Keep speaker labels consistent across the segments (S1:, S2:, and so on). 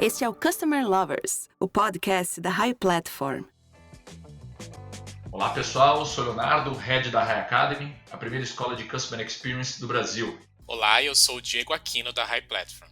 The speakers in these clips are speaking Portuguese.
S1: Este é o Customer Lovers, o podcast da High Platform.
S2: Olá pessoal, sou Leonardo, Head da High Academy, a primeira escola de Customer Experience do Brasil.
S3: Olá, eu sou o Diego Aquino da High Platform.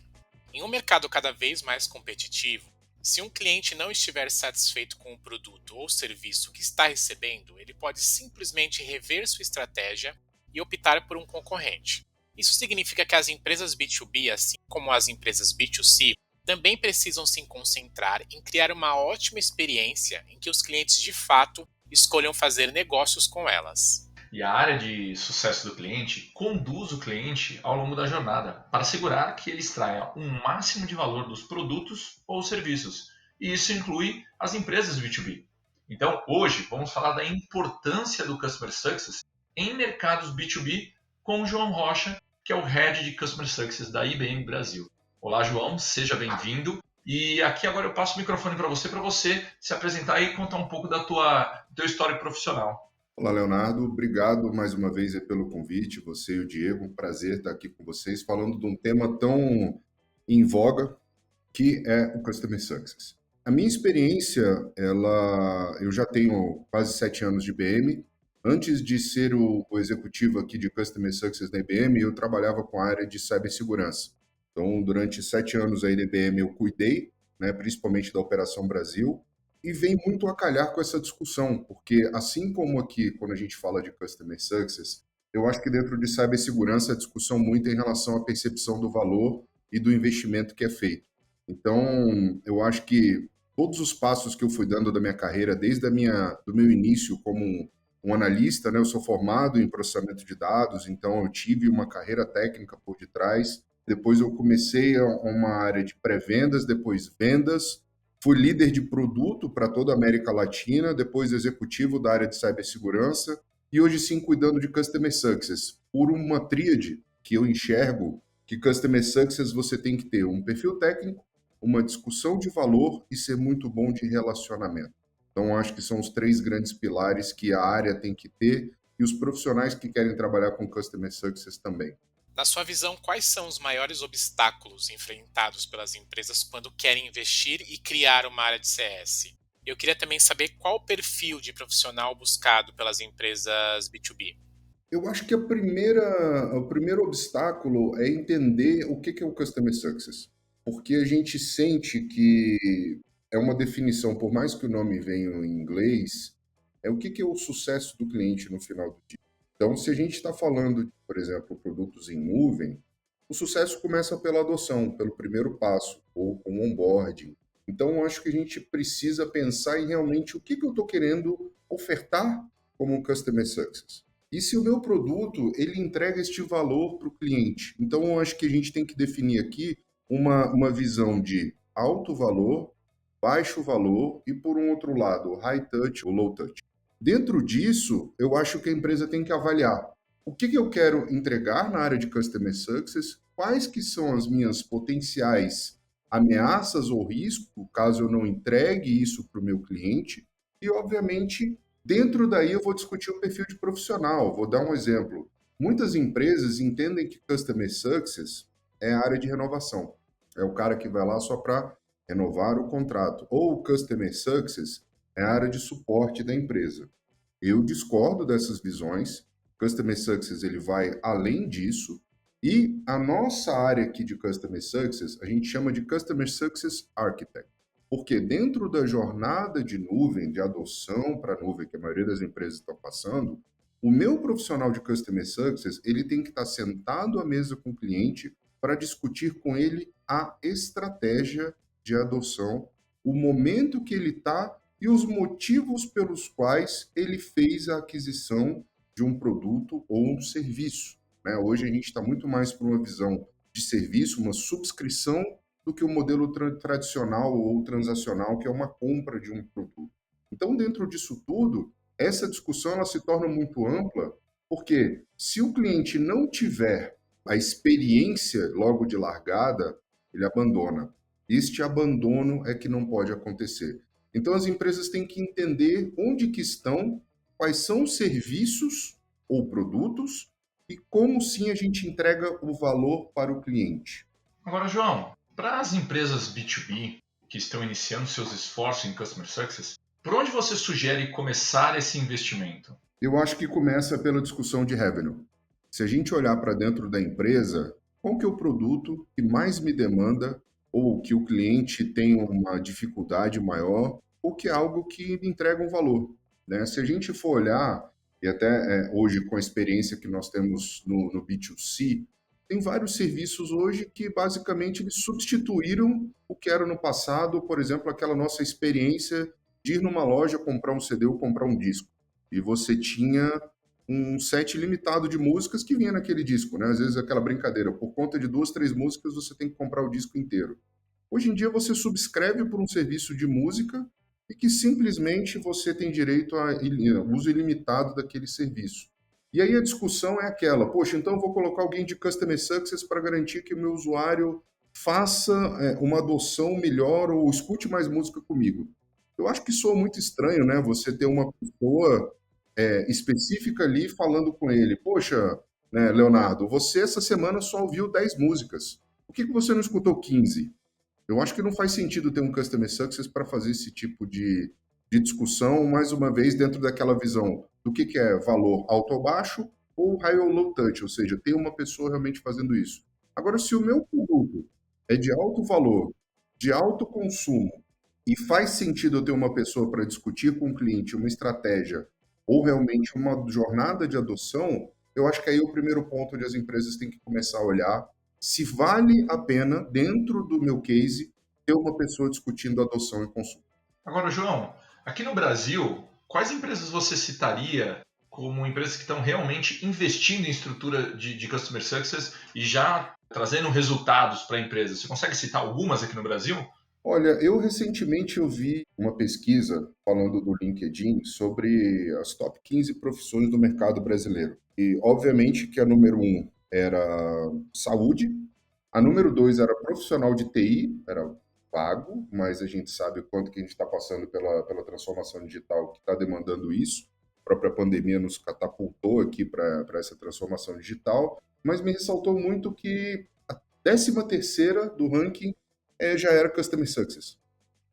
S3: Em um mercado cada vez mais competitivo, se um cliente não estiver satisfeito com o produto ou serviço que está recebendo, ele pode simplesmente rever sua estratégia e optar por um concorrente. Isso significa que as empresas B2B, assim como as empresas B2C, também precisam se concentrar em criar uma ótima experiência em que os clientes de fato escolham fazer negócios com elas.
S2: E a área de sucesso do cliente conduz o cliente ao longo da jornada para assegurar que ele extraia o máximo de valor dos produtos ou serviços. E isso inclui as empresas B2B. Então, hoje, vamos falar da importância do Customer Success em mercados B2B com o João Rocha, que é o Head de Customer Success da IBM Brasil. Olá, João, seja bem-vindo. E aqui agora eu passo o microfone para você se apresentar e contar um pouco do teu histórico profissional.
S4: Olá, Leonardo. Obrigado mais uma vez pelo convite, você e o Diego. Um prazer estar aqui com vocês, falando de um tema tão em voga, que é o Customer Success. A minha experiência, eu já tenho quase 7 anos de IBM. Antes de ser o executivo aqui de Customer Success da IBM, eu trabalhava com a área de cibersegurança. Então, durante 7 anos aí da IBM, eu cuidei, principalmente da Operação Brasil, e vem muito a calhar com essa discussão, porque assim como aqui, quando a gente fala de Customer Success, eu acho que dentro de cibersegurança a discussão muito é em relação à percepção do valor e do investimento que é feito. Então, eu acho que todos os passos que eu fui dando da minha carreira, desde do meu início como um analista, eu sou formado em processamento de dados, então eu tive uma carreira técnica por detrás. Depois eu comecei uma área de pré-vendas, depois vendas, fui líder de produto para toda a América Latina, depois executivo da área de cibersegurança e hoje sim cuidando de Customer Success, por uma tríade que eu enxergo que Customer Success você tem que ter um perfil técnico, uma discussão de valor e ser muito bom de relacionamento. Então acho que são os 3 grandes pilares que a área tem que ter e os profissionais que querem trabalhar com Customer Success também.
S3: Na sua visão, quais são os maiores obstáculos enfrentados pelas empresas quando querem investir e criar uma área de CS? Eu queria também saber qual o perfil de profissional buscado pelas empresas B2B.
S4: Eu acho que o primeiro obstáculo é entender o que é o Customer Success. Porque a gente sente que é uma definição, por mais que o nome venha em inglês, é o que é o sucesso do cliente no final do dia. Então, se a gente está falando de, por exemplo, produtos em nuvem, o sucesso começa pela adoção, pelo primeiro passo, ou com o onboarding. Então, eu acho que a gente precisa pensar em realmente o que eu estou querendo ofertar como um Customer Success. E se o meu produto ele entrega este valor para o cliente. Então, eu acho que a gente tem que definir aqui uma visão de alto valor, baixo valor e, por um outro lado, high touch ou low touch. Dentro disso, eu acho que a empresa tem que avaliar o que eu quero entregar na área de Customer Success, quais que são as minhas potenciais ameaças ou risco, caso eu não entregue isso para o meu cliente, e, obviamente, dentro daí eu vou discutir o perfil de profissional. Vou dar um exemplo. Muitas empresas entendem que Customer Success é a área de renovação. É o cara que vai lá só para renovar o contrato. Ou o Customer Success é a área de suporte da empresa. Eu discordo dessas visões. Customer Success ele vai além disso. E a nossa área aqui de Customer Success, a gente chama de Customer Success Architect. Porque dentro da jornada de nuvem, de adoção para nuvem, que a maioria das empresas estão passando, o meu profissional de Customer Success, ele tem que estar sentado à mesa com o cliente para discutir com ele a estratégia de adoção, o momento que ele está e os motivos pelos quais ele fez a aquisição de um produto ou um serviço. Hoje a gente está muito mais para uma visão de serviço, uma subscrição, do que o modelo tradicional ou transacional, que é uma compra de um produto. Então, dentro disso tudo, essa discussão ela se torna muito ampla, porque se o cliente não tiver a experiência logo de largada, ele abandona. Este abandono é que não pode acontecer. Então, as empresas têm que entender onde que estão, quais são os serviços ou produtos e como sim a gente entrega o valor para o cliente.
S2: Agora, João, Para as empresas B2B que estão iniciando seus esforços em Customer Success, por onde você sugere começar esse investimento?
S4: Eu acho que começa pela discussão de revenue. Se a gente olhar para dentro da empresa, qual que é o produto que mais me demanda ou que o cliente tem uma dificuldade maior ou que é algo que me entrega um valor, né? Se a gente for olhar, e até hoje com a experiência que nós temos no B2C, tem vários serviços hoje que basicamente eles substituíram o que era no passado, por exemplo, aquela nossa experiência de ir numa loja comprar um CD ou comprar um disco. E você tinha um set limitado de músicas que vinha naquele disco, né? Às vezes aquela brincadeira, por conta de 2, 3 músicas você tem que comprar o disco inteiro. Hoje em dia você subscreve por um serviço de música e que simplesmente você tem direito a uso ilimitado daquele serviço. E aí a discussão é aquela, poxa, então eu vou colocar alguém de Customer Success para garantir que o meu usuário faça uma adoção melhor ou escute mais música comigo. Eu acho que soa muito estranho, né? Você ter uma pessoa específica ali falando com ele, poxa, né, Leonardo, você essa semana só ouviu 10 músicas. Por que você não escutou 15? Eu acho que não faz sentido ter um Customer Success para fazer esse tipo de discussão, mais uma vez, dentro daquela visão do que é valor alto ou baixo ou high ou low touch, ou seja, ter uma pessoa realmente fazendo isso. Agora, se o meu produto é de alto valor, de alto consumo, e faz sentido eu ter uma pessoa para discutir com o cliente uma estratégia ou realmente uma jornada de adoção, eu acho que aí é o primeiro ponto onde as empresas têm que começar a olhar se vale a pena, dentro do meu case, ter uma pessoa discutindo adoção e consumo.
S2: Agora, João, aqui no Brasil, quais empresas você citaria como empresas que estão realmente investindo em estrutura de Customer Success e já trazendo resultados para a empresa? Você consegue citar algumas aqui no Brasil?
S4: Olha, eu recentemente eu vi uma pesquisa falando do LinkedIn sobre as top 15 profissões do mercado brasileiro. E, obviamente, que a número um era saúde, a número 2 era profissional de TI, era vago, mas a gente sabe o quanto que a gente está passando pela transformação digital que está demandando isso. A própria pandemia nos catapultou aqui para essa transformação digital, mas me ressaltou muito que a 13ª do ranking já era Customer Success.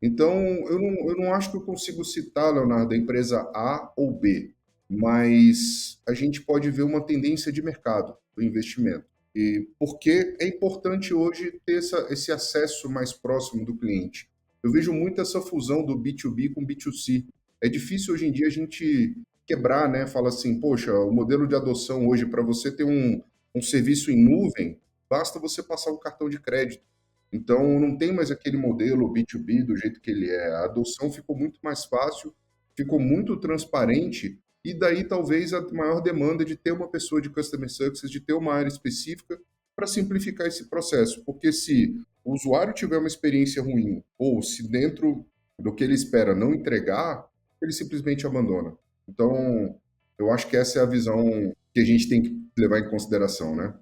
S4: Então, eu não acho que eu consigo citar, Leonardo, a empresa A ou B, mas a gente pode ver uma tendência de mercado do investimento. E porque é importante hoje ter esse acesso mais próximo do cliente. Eu vejo muito essa fusão do B2B com B2C. É difícil hoje em dia a gente quebrar, né? Fala assim, poxa, o modelo de adoção hoje, para você ter um serviço em nuvem, basta você passar um cartão de crédito. Então, não tem mais aquele modelo B2B do jeito que ele é. A adoção ficou muito mais fácil, ficou muito transparente, e daí talvez a maior demanda de ter uma pessoa de Customer Success, de ter uma área específica para simplificar esse processo. Porque se o usuário tiver uma experiência ruim, ou se dentro do que ele espera não entregar, ele simplesmente abandona. Então, eu acho que essa é a visão que a gente tem que levar em consideração, né?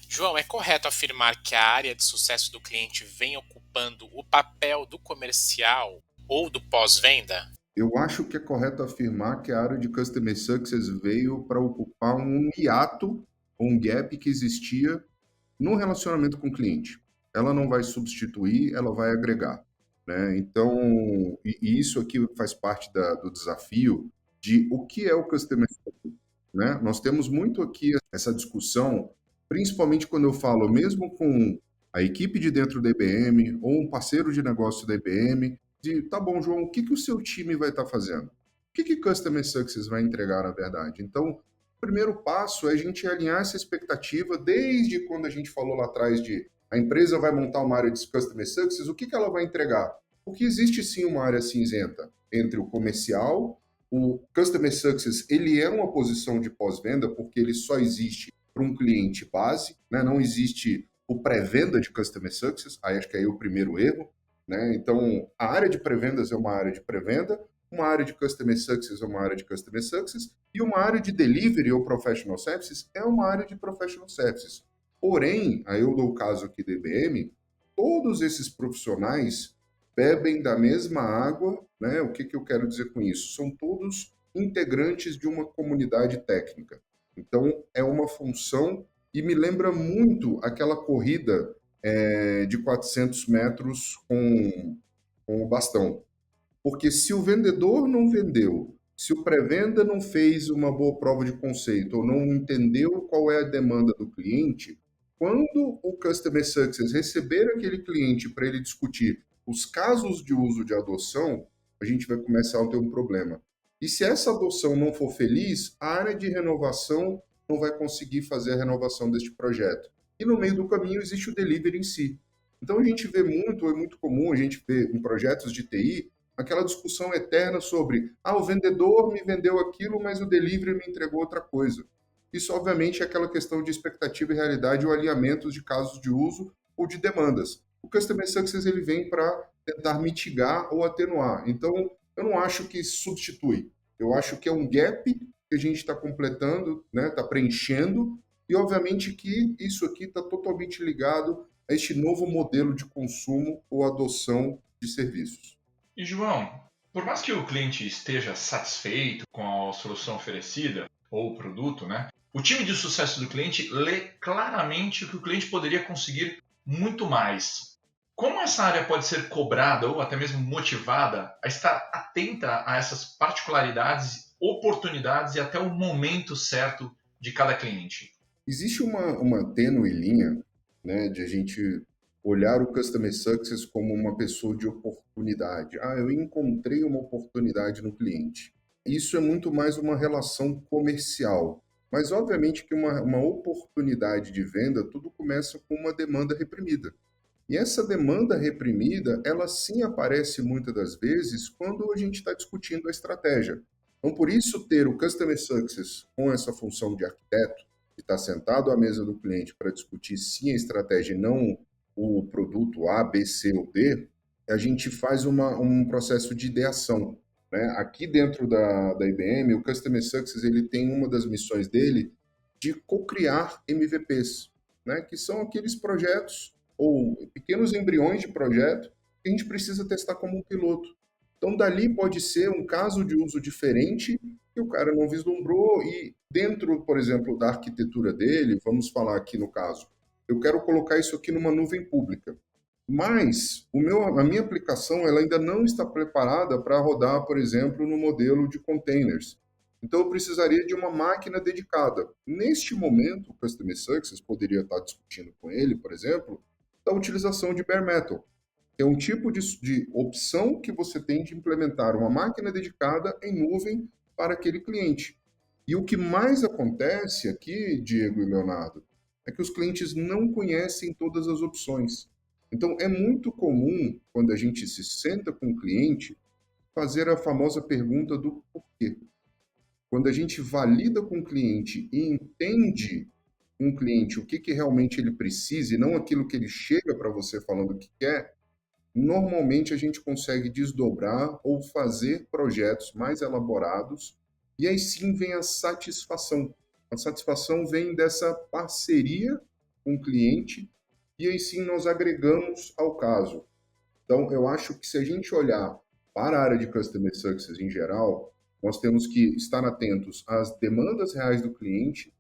S3: João, é correto afirmar que a área de sucesso do cliente vem ocupando o papel do comercial ou do pós-venda?
S4: Eu acho que é correto afirmar que a área de Customer Success veio para ocupar um hiato, um gap que existia no relacionamento com o cliente. Ela não vai substituir, ela vai agregar, né? Então, e isso aqui faz parte do desafio de o que é o Customer Success, né? Nós temos muito aqui essa discussão, principalmente quando eu falo mesmo com a equipe de dentro da IBM ou um parceiro de negócio da IBM, de, tá bom, João, o que o seu time vai estar fazendo? O que Customer Success vai entregar, na verdade? Então, o primeiro passo é a gente alinhar essa expectativa desde quando a gente falou lá atrás de a empresa vai montar uma área de Customer Success, o que ela vai entregar? Porque existe sim uma área cinzenta entre o comercial, o Customer Success, ele é uma posição de pós-venda porque ele só existe para um cliente base, né? Não existe o pré-venda de Customer Success, aí acho que aí é o primeiro erro, né? Então, a área de pré-vendas é uma área de pré-venda, uma área de Customer Success é uma área de Customer Success, e uma área de Delivery ou Professional Services é uma área de Professional Services. Porém, aí eu dou o caso aqui da IBM, todos esses profissionais bebem da mesma água, né? O que eu quero dizer com isso? São todos integrantes de uma comunidade técnica. Então, é uma função e me lembra muito aquela corrida de 400 metros com o bastão. Porque se o vendedor não vendeu, se o pré-venda não fez uma boa prova de conceito ou não entendeu qual é a demanda do cliente, quando o Customer Success receber aquele cliente para ele discutir os casos de uso de adoção, a gente vai começar a ter um problema. E se essa adoção não for feliz, a área de renovação não vai conseguir fazer a renovação deste projeto. E no meio do caminho existe o delivery em si. Então a gente vê muito, é muito comum a gente ver em projetos de TI, aquela discussão eterna sobre o vendedor me vendeu aquilo, mas o delivery me entregou outra coisa. Isso, obviamente, é aquela questão de expectativa e realidade ou alinhamentos de casos de uso ou de demandas. O Customer Success ele vem para tentar mitigar ou atenuar. Então, eu não acho que substitui. Eu acho que é um gap que a gente está completando, né, está preenchendo, e obviamente que isso aqui está totalmente ligado a este novo modelo de consumo ou adoção de serviços.
S2: E João, por mais que o cliente esteja satisfeito com a solução oferecida ou o produto, né, o time de sucesso do cliente lê claramente que o cliente poderia conseguir muito mais. Como essa área pode ser cobrada ou até mesmo motivada a estar atenta a essas particularidades, oportunidades e até o momento certo de cada cliente?
S4: Existe uma tênue linha, né, de a gente olhar o Customer Success como uma pessoa de oportunidade. Eu encontrei uma oportunidade no cliente. Isso é muito mais uma relação comercial. Mas, obviamente, que uma oportunidade de venda, tudo começa com uma demanda reprimida. E essa demanda reprimida, ela sim aparece muitas das vezes quando a gente está discutindo a estratégia. Então, por isso, ter o Customer Success com essa função de arquiteto, de estar sentado à mesa do cliente para discutir sim a estratégia e não o produto A, B, C ou D, a gente faz um processo de ideação. Né? Aqui dentro da IBM, o Customer Success ele tem uma das missões dele de co-criar MVPs, né? Que são aqueles projetos ou pequenos embriões de projeto que a gente precisa testar como um piloto. Então, dali pode ser um caso de uso diferente que o cara não vislumbrou e dentro, por exemplo, da arquitetura dele, vamos falar aqui no caso, eu quero colocar isso aqui numa nuvem pública. Mas a minha aplicação ela ainda não está preparada para rodar, por exemplo, no modelo de containers. Então, eu precisaria de uma máquina dedicada. Neste momento, o Customer Success poderia estar discutindo com ele, por exemplo, da utilização de bare metal, que é um tipo de opção que você tem de implementar uma máquina dedicada em nuvem para aquele cliente. E o que mais acontece aqui, Diego e Leonardo, é que os clientes não conhecem todas as opções. Então, é muito comum, quando a gente se senta com o cliente, fazer a famosa pergunta do porquê. Quando a gente valida com o cliente e entende com o cliente o que realmente ele precisa e não aquilo que ele chega para você falando que quer, normalmente a gente consegue desdobrar ou fazer projetos mais elaborados e aí sim vem a satisfação. A satisfação vem dessa parceria com o cliente e aí sim nós agregamos ao caso. Então, eu acho que se a gente olhar para a área de Customer Success em geral, nós temos que estar atentos às demandas reais do cliente,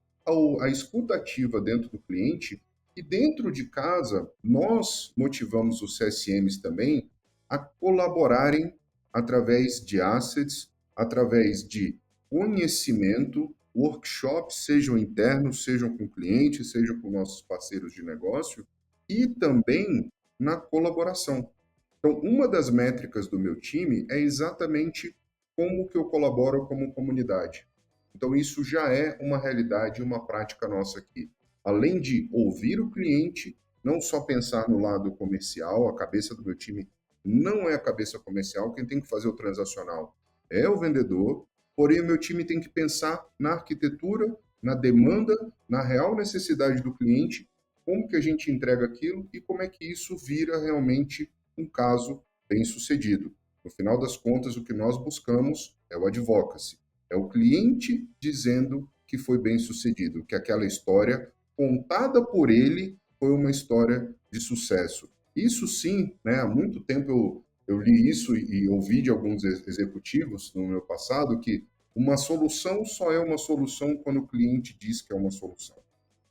S4: à escuta ativa dentro do cliente, e dentro de casa, nós motivamos os CSMs também a colaborarem através de assets, através de conhecimento, workshops, sejam internos, sejam com clientes, sejam com nossos parceiros de negócio, e também na colaboração. Então, uma das métricas do meu time é exatamente como que eu colaboro como comunidade. Então, isso já é uma realidade, uma prática nossa aqui. Além de ouvir o cliente, não só pensar no lado comercial, a cabeça do meu time não é a cabeça comercial, quem tem que fazer o transacional é o vendedor, porém o meu time tem que pensar na arquitetura, na demanda, na real necessidade do cliente, como que a gente entrega aquilo e como é que isso vira realmente um caso bem sucedido. No final das contas, o que nós buscamos é o advocacy, é o cliente dizendo que foi bem sucedido, que aquela história contada por ele foi uma história de sucesso. Isso sim, né, há muito tempo eu li isso e ouvi de alguns executivos no meu passado que uma solução só é uma solução quando o cliente diz que é uma solução.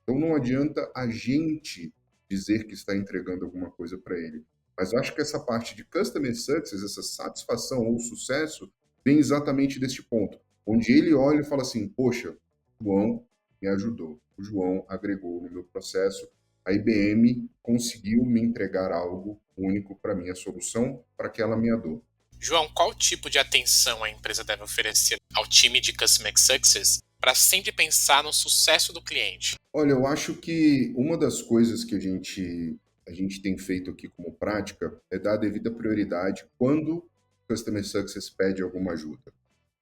S4: Então não adianta a gente dizer que está entregando alguma coisa para ele. Mas eu acho que essa parte de Customer Success, essa satisfação ou sucesso, vem exatamente deste ponto, onde ele olha e fala assim, poxa, o João me ajudou, o João agregou no meu processo, a IBM conseguiu me entregar algo único para minha solução, para aquela minha dor.
S3: João, qual tipo de atenção a empresa deve oferecer ao time de Customer Success para sempre pensar no sucesso do cliente?
S4: Olha, eu acho que uma das coisas que a gente tem feito aqui como prática é dar a devida prioridade quando o Customer Success pede alguma ajuda,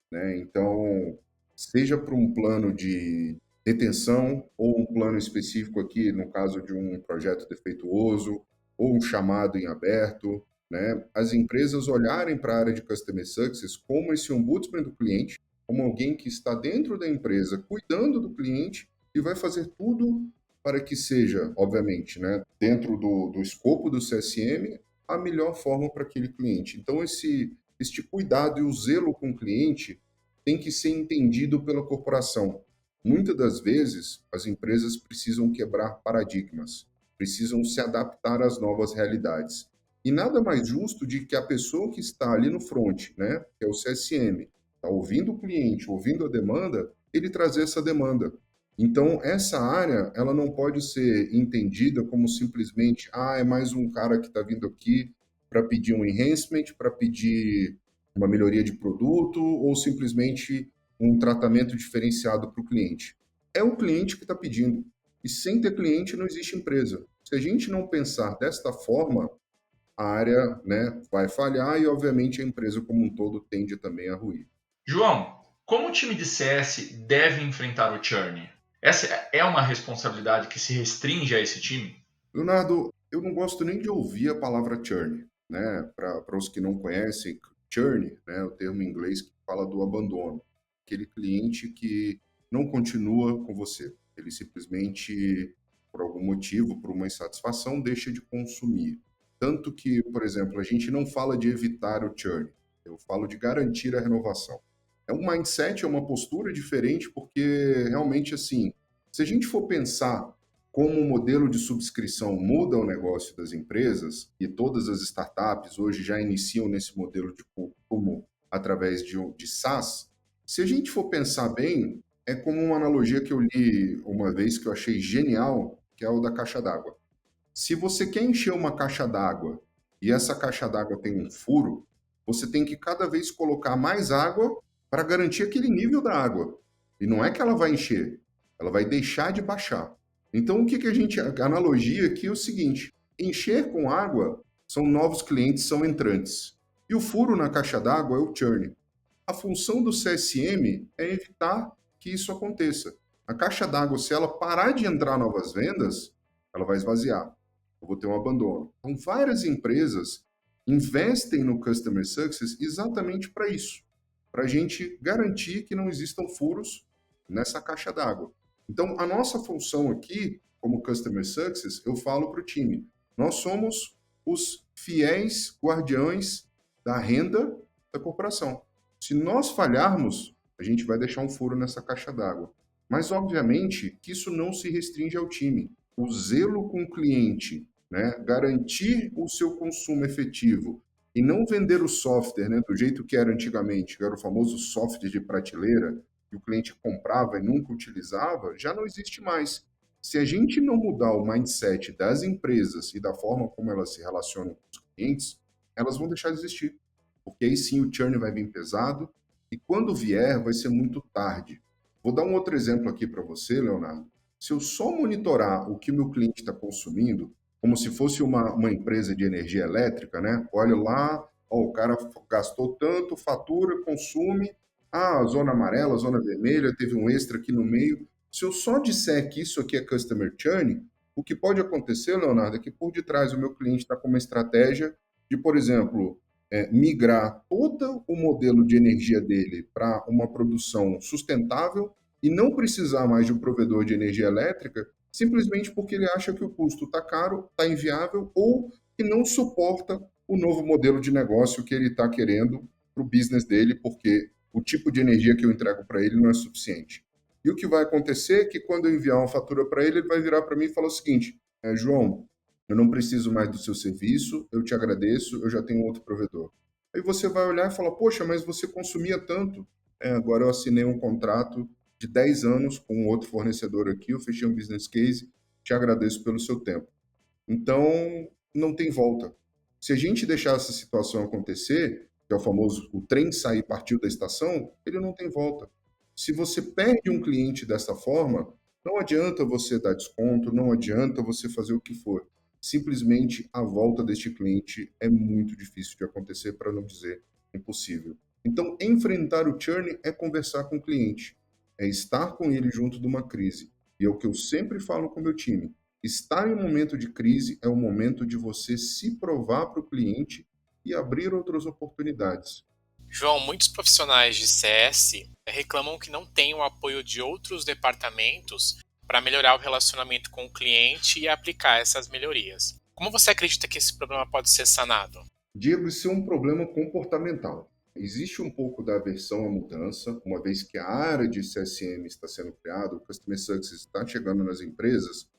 S4: né? Então, seja para um plano de retenção ou um plano específico aqui, no caso de um projeto defeituoso ou um chamado em aberto, né? As empresas olharem para a área de Customer Success como esse ombudsman do cliente, como alguém que está dentro da empresa cuidando do cliente e vai fazer tudo para que seja, obviamente, né, dentro do escopo do CSM, a melhor forma para aquele cliente. Então, este cuidado e o zelo com o cliente tem que ser entendido pela corporação. Muitas das vezes, as empresas precisam quebrar paradigmas, precisam se adaptar às novas realidades. E nada mais justo de que a pessoa que está ali no front, né, que é o CSM, está ouvindo o cliente, ouvindo a demanda, ele trazer essa demanda. Então, essa área, ela não pode ser entendida como simplesmente, é mais um cara que está vindo aqui para pedir um enhancement, para pedir uma melhoria de produto ou simplesmente um tratamento diferenciado para o cliente. É o cliente que está pedindo. E sem ter cliente não existe empresa. Se a gente não pensar desta forma, a área, né, vai falhar e, obviamente, a empresa como um todo tende também a ruir.
S2: João, como o time de CS deve enfrentar o churn? Essa é uma responsabilidade que se restringe a esse time?
S4: Leonardo, eu não gosto nem de ouvir a palavra churn, né? Para os que não conhecem, churn, né, é o termo em inglês que fala do abandono. Aquele cliente que não continua com você. Ele simplesmente, por algum motivo, por uma insatisfação, deixa de consumir. Tanto que, por exemplo, a gente não fala de evitar o churn, eu falo de garantir a renovação. É um mindset, é uma postura diferente, porque realmente, assim, se a gente for pensar como o modelo de subscrição muda o negócio das empresas, e todas as startups hoje já iniciam nesse modelo de consumo através de SaaS, se a gente for pensar bem, é como uma analogia que eu li uma vez que eu achei genial, que é o da caixa d'água. Se você quer encher uma caixa d'água e essa caixa d'água tem um furo, você tem que cada vez colocar mais água para garantir aquele nível da água. E não é que ela vai encher, ela vai deixar de baixar. Então, o que que a analogia aqui é o seguinte: encher com água são novos clientes, são entrantes. E o furo na caixa d'água é o churn. A função do CSM é evitar que isso aconteça. A caixa d'água, se ela parar de entrar novas vendas, ela vai esvaziar. Eu vou ter um abandono. Então, várias empresas investem no Customer Success exatamente para isso, para a gente garantir que não existam furos nessa caixa d'água. Então, a nossa função aqui, como Customer Success, eu falo para o time, nós somos os fiéis guardiões da renda da corporação. Se nós falharmos, a gente vai deixar um furo nessa caixa d'água. Mas, obviamente, que isso não se restringe ao time. O zelo com o cliente, né, garantir o seu consumo efetivo e não vender o software, né, do jeito que era antigamente, que era o famoso software de prateleira, que o cliente comprava e nunca utilizava, já não existe mais. Se a gente não mudar o mindset das empresas e da forma como elas se relacionam com os clientes, elas vão deixar de existir. Porque aí sim o churn vai vir pesado e quando vier vai ser muito tarde. Vou dar um outro exemplo aqui para você, Leonardo. Se eu só monitorar o que o meu cliente está consumindo, como se fosse uma empresa de energia elétrica, né? Olha lá, ó, o cara gastou tanto, fatura, consome, a zona amarela, a zona vermelha, teve um extra aqui no meio. Se eu só disser que isso aqui é customer churn, o que pode acontecer, Leonardo, é que por detrás o meu cliente está com uma estratégia de, por exemplo, migrar todo o modelo de energia dele para uma produção sustentável e não precisar mais de um provedor de energia elétrica, simplesmente porque ele acha que o custo está caro, está inviável ou que não suporta o novo modelo de negócio que ele está querendo para o business dele, porque o tipo de energia que eu entrego para ele não é suficiente. E o que vai acontecer é que quando eu enviar uma fatura para ele, ele vai virar para mim e falar o seguinte, João, eu não preciso mais do seu serviço, eu te agradeço, eu já tenho outro provedor. Aí você vai olhar e falar, poxa, mas você consumia tanto. Agora eu assinei um contrato de 10 anos com um outro fornecedor aqui, eu fechei um business case, te agradeço pelo seu tempo. Então, não tem volta. Se a gente deixar essa situação acontecer, que é o famoso, o trem sair e partiu da estação, ele não tem volta. Se você perde um cliente dessa forma, não adianta você dar desconto, não adianta você fazer o que for. Simplesmente a volta deste cliente é muito difícil de acontecer, para não dizer impossível. Então, enfrentar o churn é conversar com o cliente, é estar com ele junto de uma crise. E é o que eu sempre falo com o meu time. Estar em um momento de crise é o momento de você se provar para o cliente e abrir outras oportunidades.
S3: João, muitos profissionais de CS reclamam que não têm o apoio de outros departamentos para melhorar o relacionamento com o cliente e aplicar essas melhorias. Como você acredita que esse problema pode ser sanado?
S4: Diego, isso é um problema comportamental. Existe um pouco da aversão à mudança, uma vez que a área de CSM está sendo criada, o Customer Success está chegando nas empresas,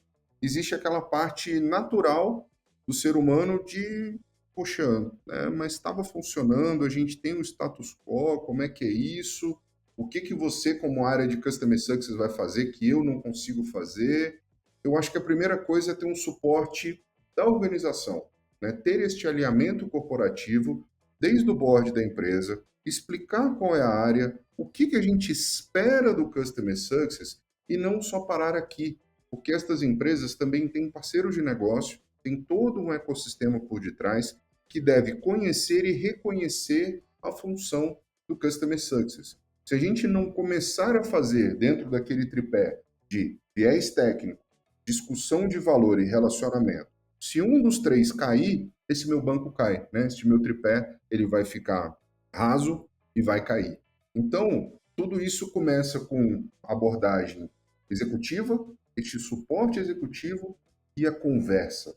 S4: existe aquela parte natural do ser humano de, poxa, mas estava funcionando, a gente tem um status quo, como é que é isso? O que você, como área de Customer Success, vai fazer que eu não consigo fazer? Eu acho que a primeira coisa é ter um suporte da organização, né? Ter este alinhamento corporativo desde o board da empresa, explicar qual é a área, o que a gente espera do Customer Success e não só parar aqui, porque estas empresas também têm parceiros de negócio, tem todo um ecossistema por detrás que deve conhecer e reconhecer a função do Customer Success. Se a gente não começar a fazer dentro daquele tripé de viés técnico, discussão de valor e relacionamento, se um dos três cair, esse meu banco cai, né? Esse meu tripé, ele vai ficar raso e vai cair. Então, tudo isso começa com abordagem executiva, este suporte executivo e a conversa.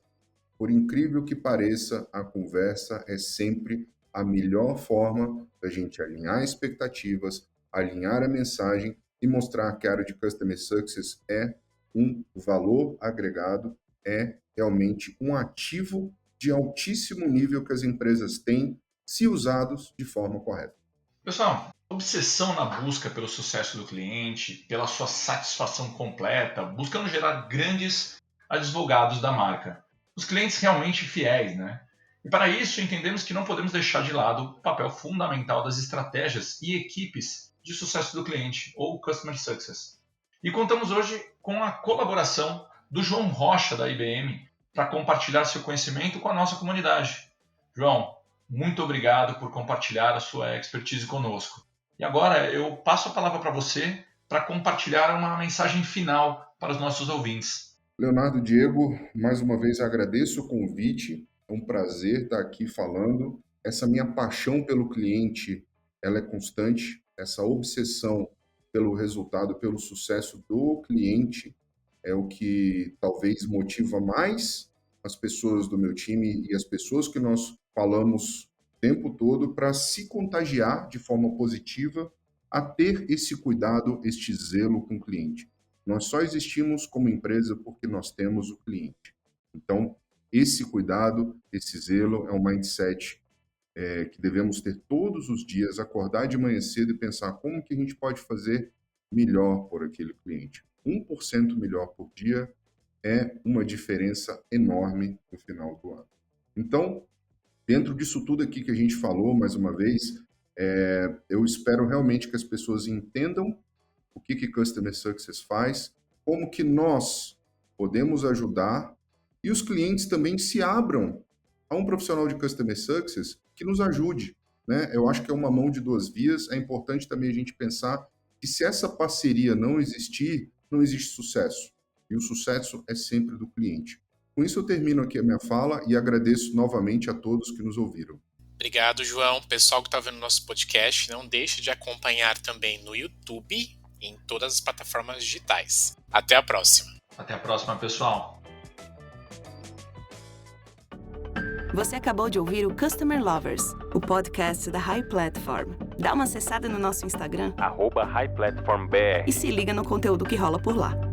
S4: Por incrível que pareça, a conversa é sempre a melhor forma da gente alinhar expectativas, alinhar a mensagem e mostrar que a área de Customer Success é um valor agregado, é realmente um ativo de altíssimo nível que as empresas têm, se usados de forma correta.
S2: Pessoal, obsessão na busca pelo sucesso do cliente, pela sua satisfação completa, buscando gerar grandes advogados da marca. Os clientes realmente fiéis, né? E para isso entendemos que não podemos deixar de lado o papel fundamental das estratégias e equipes de sucesso do cliente, ou Customer Success. E contamos hoje com a colaboração do João Rocha, da IBM, para compartilhar seu conhecimento com a nossa comunidade. João, muito obrigado por compartilhar a sua expertise conosco. E agora eu passo a palavra para você para compartilhar uma mensagem final para os nossos ouvintes.
S4: Leonardo, Diego, mais uma vez agradeço o convite, é um prazer estar aqui falando. Essa minha paixão pelo cliente, ela é constante, essa obsessão pelo resultado, pelo sucesso do cliente é o que talvez motiva mais as pessoas do meu time e as pessoas que nós falamos o tempo todo para se contagiar de forma positiva a ter esse cuidado, este zelo com o cliente. Nós só existimos como empresa porque nós temos o cliente. Então, esse cuidado, esse zelo é um mindset que devemos ter todos os dias, acordar de manhã cedo e pensar como que a gente pode fazer melhor por aquele cliente. 1% melhor por dia é uma diferença enorme no final do ano. Então, dentro disso tudo aqui que a gente falou, mais uma vez, eu espero realmente que as pessoas entendam o que Customer Success faz, como que nós podemos ajudar e os clientes também se abram a um profissional de Customer Success que nos ajude, né? Eu acho que é uma mão de duas vias, é importante também a gente pensar que se essa parceria não existir, não existe sucesso. E o sucesso é sempre do cliente. Com isso eu termino aqui a minha fala e agradeço novamente a todos que nos ouviram.
S3: Obrigado, João. Pessoal que está vendo nosso podcast, não deixe de acompanhar também no YouTube e em todas as plataformas digitais. Até a próxima.
S2: Até a próxima, pessoal.
S1: Você acabou de ouvir o Customer Lovers, o podcast da High Platform. Dá uma acessada no nosso Instagram
S5: @HighPlatformBR.
S1: e se liga no conteúdo que rola por lá.